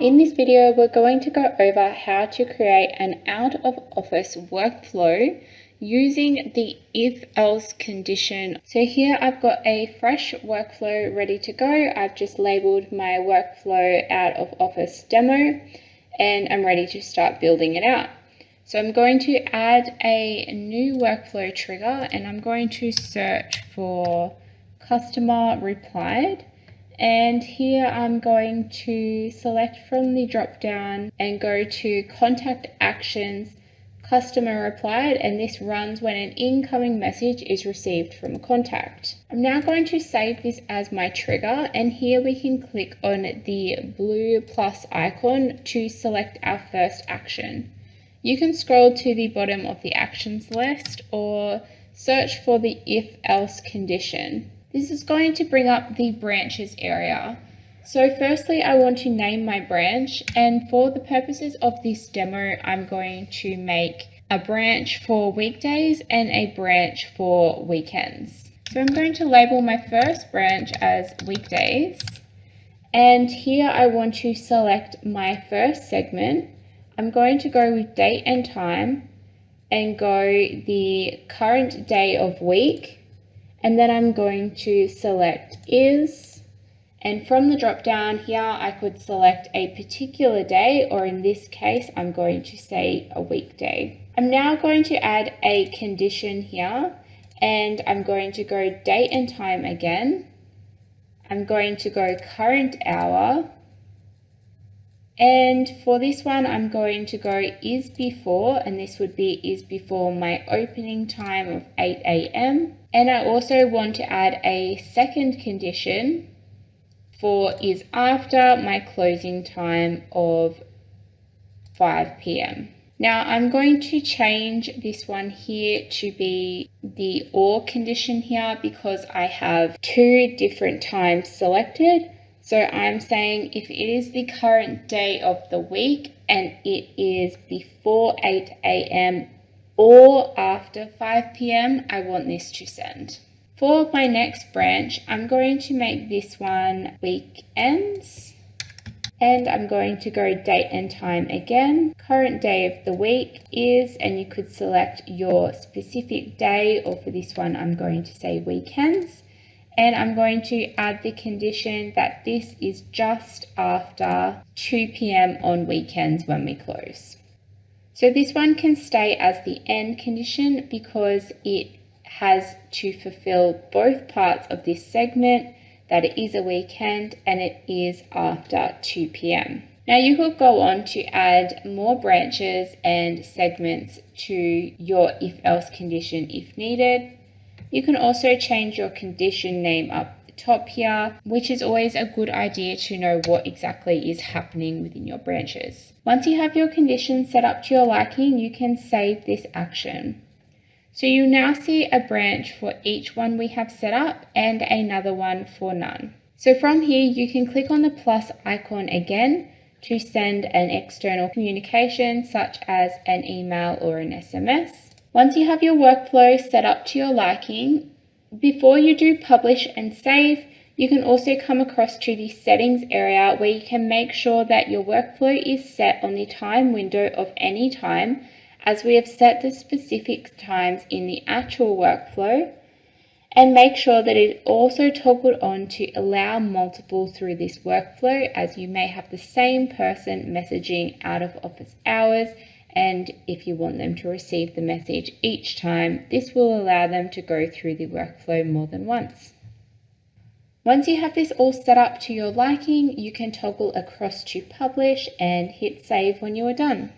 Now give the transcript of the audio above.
In this video, we're going to go over how to create an out-of-office workflow using the if-else condition. So here I've got a fresh workflow ready to go. I've just labeled my workflow out-of-office demo and I'm ready to start building it out. So I'm going to add a new workflow trigger and I'm going to search for customer replied. And here I'm going to select from the drop down and go to contact actions, customer replied, and this runs when an incoming message is received from a contact. I'm now going to save this as my trigger, and here we can click on the blue plus icon to select our first action. You can scroll to the bottom of the actions list or search for the if else condition. This is going to bring up the branches area. So firstly, I want to name my branch, and for the purposes of this demo, I'm going to make a branch for weekdays and a branch for weekends. So I'm going to label my first branch as weekdays, and here I want to select my first segment. I'm going to go with date and time and go the current day of week. And then I'm going to select is, and from the drop down here, I could select a particular day, or in this case, I'm going to say a weekday. I'm now going to add a condition here, and I'm going to go date and time again. I'm going to go current hour. And for this one, I'm going to go is before, and this would be is before my opening time of 8 a.m. And I also want to add a second condition for is after my closing time of 5 p.m. Now I'm going to change this one here to be the or condition here because I have two different times selected. So I'm saying if it is the current day of the week and it is before 8 a.m. or after 5 p.m, I want this to send. For my next branch, I'm going to make this one weekends. And I'm going to go date and time again. Current day of the week is, and you could select your specific day, or for this one, I'm going to say weekends. And I'm going to add the condition that this is just after 2 p.m. on weekends when we close. So this one can stay as the end condition because it has to fulfill both parts of this segment, that it is a weekend and it is after 2 p.m. Now you could go on to add more branches and segments to your if else condition if needed. You can also change your condition name up the top here, which is always a good idea to know what exactly is happening within your branches. Once you have your condition set up to your liking, you can save this action. So you now see a branch for each one we have set up and another one for none. So from here, you can click on the plus icon again to send an external communication such as an email or an SMS. Once you have your workflow set up to your liking, before you do publish and save, you can also come across to the settings area where you can make sure that your workflow is set on the time window of any time, as we have set the specific times in the actual workflow, and make sure that it also toggled on to allow multiple through this workflow, as you may have the same person messaging out of office hours. And if you want them to receive the message each time, this will allow them to go through the workflow more than once. Once you have this all set up to your liking, you can toggle across to publish and hit save when you are done.